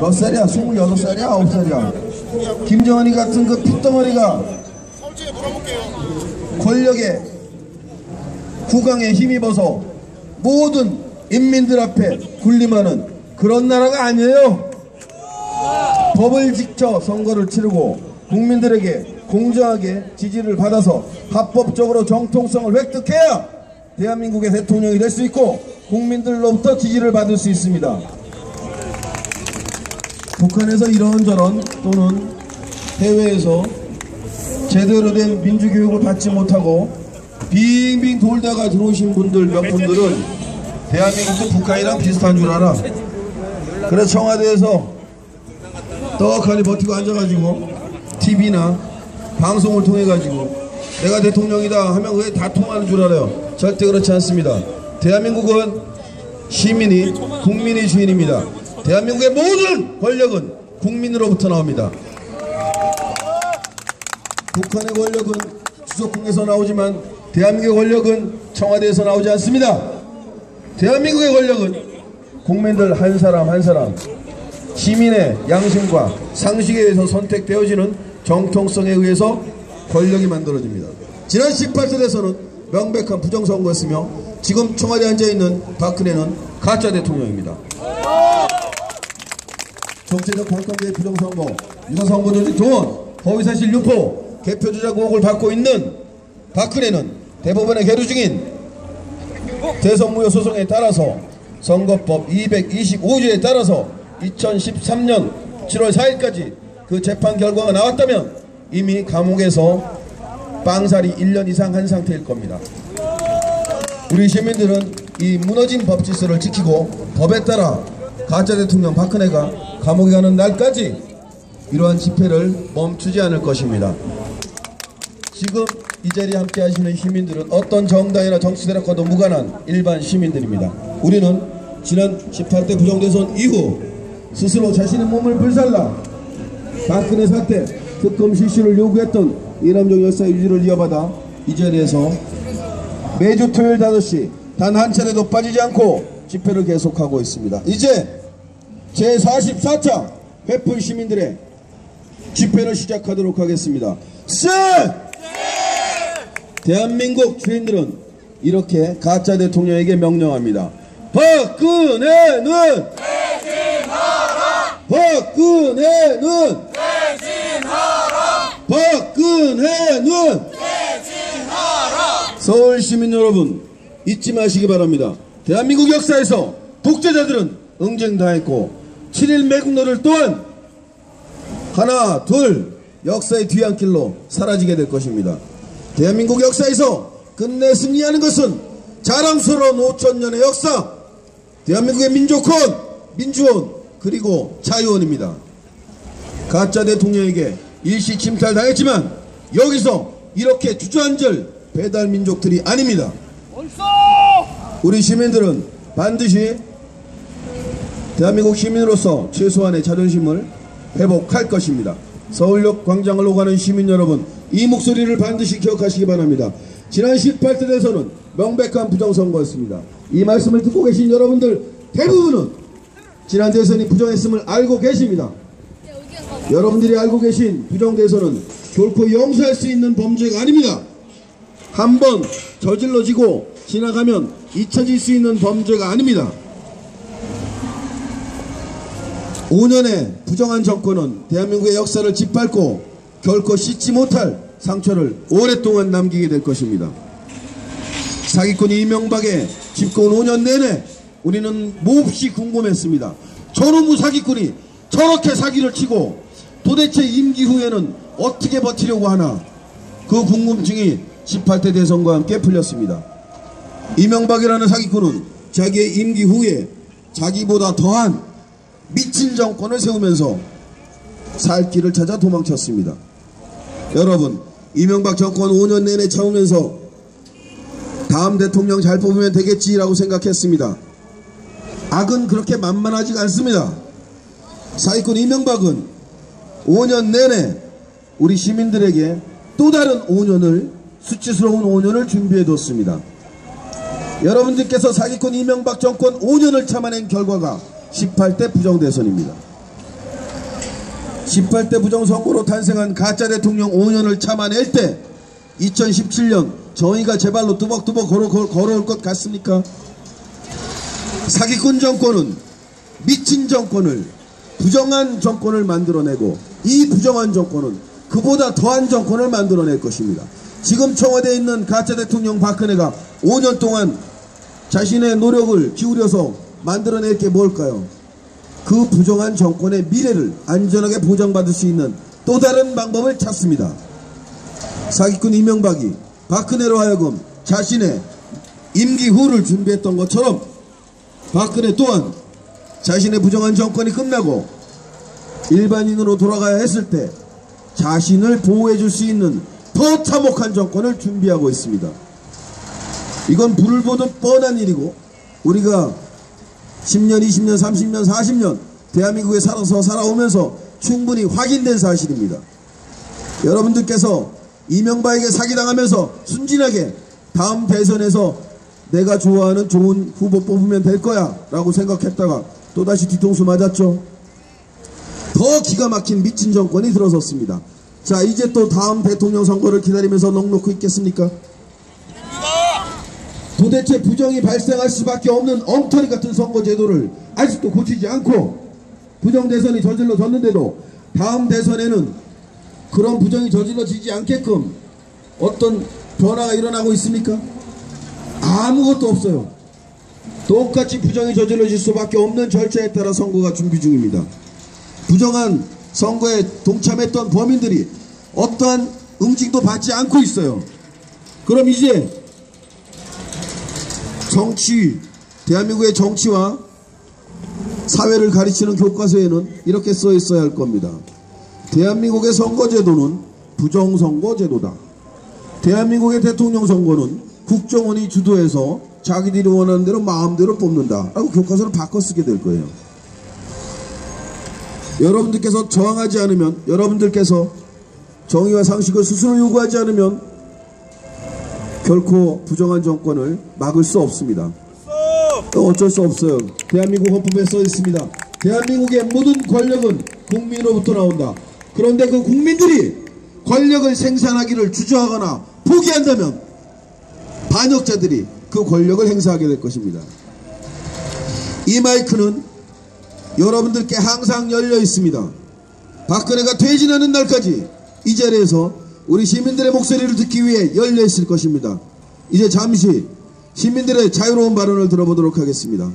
몇 살이야? 26살이야? 9살이야? 김정은이 같은 그 핏덩어리가 권력에 국왕에 힘입어서 모든 인민들 앞에 군림하는 그런 나라가 아니에요. 법을 지켜 선거를 치르고 국민들에게 공정하게 지지를 받아서 합법적으로 정통성을 획득해야 대한민국의 대통령이 될 수 있고 국민들로부터 지지를 받을 수 있습니다. 북한에서 이런저런 또는 해외에서 제대로 된 민주교육을 받지 못하고 빙빙 돌다가 들어오신 분들 몇 분들은 대한민국도 북한이랑 비슷한 줄 알아. 그래서 청와대에서 떡하니 버티고 앉아가지고 TV나 방송을 통해가지고 내가 대통령이다 하면 왜 다 통하는 줄 알아요. 절대 그렇지 않습니다. 대한민국은 시민이 국민의 주인입니다. 대한민국의 모든 권력은 국민으로부터 나옵니다. 북한의 권력은 주석궁에서 나오지만 대한민국의 권력은 청와대에서 나오지 않습니다. 대한민국의 권력은 국민들 한 사람 한 사람 시민의 양심과 상식에 의해서 선택되어지는 정통성에 의해서 권력이 만들어집니다. 지난 18대 대선은 명백한 부정선거였으며 지금 청와대에 앉아있는 박근혜는 가짜 대통령입니다. 정치적 관건계의 부정선거, 유사선거 조직 동원, 허위사실 유포, 개표조작 의혹을 받고 있는 박근혜는 대법원에 계류 중인 대선무효 소송에 따라서 선거법 225조에 따라서 2013년 7월 4일까지 그 재판 결과가 나왔다면 이미 감옥에서 빵살이 1년 이상 한 상태일 겁니다. 우리 시민들은 이 무너진 법 질서를 지키고 법에 따라 가짜 대통령 박근혜가 감옥에 가는 날까지 이러한 집회를 멈추지 않을 것입니다. 지금 이 자리에 함께 하시는 시민들은 어떤 정당이나 정치 세력과도 무관한 일반 시민들입니다. 우리는 지난 18대 부정대선 이후 스스로 자신의 몸을 불살라 박근혜 사태 특검 실시를 요구했던 이남정 열사의 유지를 이어받아 이 자리에서 매주 토요일 5시 단 한 차례도 빠지지 않고 집회를 계속하고 있습니다. 이제 제44차 회풀 시민들의 집회를 시작하도록 하겠습니다. 대한민국 주인들은 이렇게 가짜 대통령에게 명령합니다. 박근혜는 퇴진하라! 박근혜는 퇴진하라! 박근혜는 퇴진하라! 서울 시민 여러분 잊지 마시기 바랍니다. 대한민국 역사에서 독재자들은 응징당했고 7.1 매국노를 또한 하나 둘 역사의 뒤안길로 사라지게 될 것입니다. 대한민국 역사에서 끝내 승리하는 것은 자랑스러운 5천년의 역사, 대한민국의 민족혼, 민주혼, 그리고 자유혼입니다. 가짜 대통령에게 일시 침탈당했지만 여기서 이렇게 주저앉을 배달민족들이 아닙니다. 우리 시민들은 반드시 대한민국 시민으로서 최소한의 자존심을 회복할 것입니다. 서울역 광장을 오가는 시민 여러분, 이 목소리를 반드시 기억하시기 바랍니다. 지난 18대 대선은 명백한 부정선거였습니다. 이 말씀을 듣고 계신 여러분들 대부분은 지난 대선이 부정했음을 알고 계십니다. 여러분들이 알고 계신 부정대선은 결코 용서할 수 있는 범죄가 아닙니다. 한번 저질러지고 지나가면 잊혀질 수 있는 범죄가 아닙니다. 5년의 부정한 정권은 대한민국의 역사를 짓밟고 결코 씻지 못할 상처를 오랫동안 남기게 될 것입니다. 사기꾼 이명박의 집권 5년 내내 우리는 몹시 궁금했습니다. 저놈의 사기꾼이 저렇게 사기를 치고 도대체 임기 후에는 어떻게 버티려고 하나. 그 궁금증이 18대 대선과 함께 풀렸습니다. 이명박이라는 사기꾼은 자기의 임기 후에 자기보다 더한 미친 정권을 세우면서 살 길을 찾아 도망쳤습니다. 여러분, 이명박 정권 5년 내내 참으면서 다음 대통령 잘 뽑으면 되겠지라고 생각했습니다. 악은 그렇게 만만하지가 않습니다. 사기꾼 이명박은 5년 내내 우리 시민들에게 또 다른 5년을, 수치스러운 5년을 준비해뒀습니다. 여러분들께서 사기꾼 이명박 정권 5년을 참아낸 결과가 18대 부정대선입니다. 18대 부정선거로 탄생한 가짜 대통령 5년을 참아낼 때 2017년 정의가 제 발로 뚜벅뚜벅 걸어올 것 같습니까? 사기꾼 정권은 미친 정권을, 부정한 정권을 만들어내고, 이 부정한 정권은 그보다 더한 정권을 만들어낼 것입니다. 지금 청와대에 있는 가짜 대통령 박근혜가 5년 동안 자신의 노력을 기울여서 만들어낼 게 뭘까요? 그 부정한 정권의 미래를 안전하게 보장받을 수 있는 또 다른 방법을 찾습니다. 사기꾼 이명박이 박근혜로 하여금 자신의 임기 후를 준비했던 것처럼 박근혜 또한 자신의 부정한 정권이 끝나고 일반인으로 돌아가야 했을 때 자신을 보호해 줄 수 있는 더 참혹한 정권을 준비하고 있습니다. 이건 불을 보듯 뻔한 일이고, 우리가 10년, 20년, 30년, 40년 대한민국에 살아오면서 충분히 확인된 사실입니다. 여러분들께서 이명박에게 사기당하면서 순진하게 다음 대선에서 내가 좋아하는 좋은 후보 뽑으면 될 거야 라고 생각했다가 또다시 뒤통수 맞았죠. 더 기가 막힌 미친 정권이 들어섰습니다. 자, 이제 또 다음 대통령 선거를 기다리면서 넋놓고 있겠습니까? 도대체 부정이 발생할 수밖에 없는 엉터리 같은 선거제도를 아직도 고치지 않고 부정대선이 저질러졌는데도 다음 대선에는 그런 부정이 저질러지지 않게끔 어떤 변화가 일어나고 있습니까? 아무것도 없어요. 똑같이 부정이 저질러질 수밖에 없는 절차에 따라 선거가 준비 중입니다. 부정한 선거에 동참했던 범인들이 어떠한 응징도 받지 않고 있어요. 그럼 이제 대한민국의 정치와 사회를 가르치는 교과서에는 이렇게 써 있어야 할 겁니다. 대한민국의 선거제도는 부정선거제도다. 대한민국의 대통령 선거는 국정원이 주도해서 자기들이 원하는 대로 마음대로 뽑는다 라고 교과서를 바꿔 쓰게 될 거예요. 여러분들께서 저항하지 않으면, 여러분들께서 정의와 상식을 스스로 요구하지 않으면 결코 부정한 정권을 막을 수 없습니다. 어쩔 수 없어요. 대한민국 헌법에 써 있습니다. 대한민국의 모든 권력은 국민으로부터 나온다. 그런데 그 국민들이 권력을 생산하기를 주저하거나 포기한다면 반역자들이 그 권력을 행사하게 될 것입니다. 이 마이크는 여러분들께 항상 열려 있습니다. 박근혜가 퇴진하는 날까지 이 자리에서 우리 시민들의 목소리를 듣기 위해 열려 있을 것입니다. 이제 잠시 시민들의 자유로운 발언을 들어보도록 하겠습니다.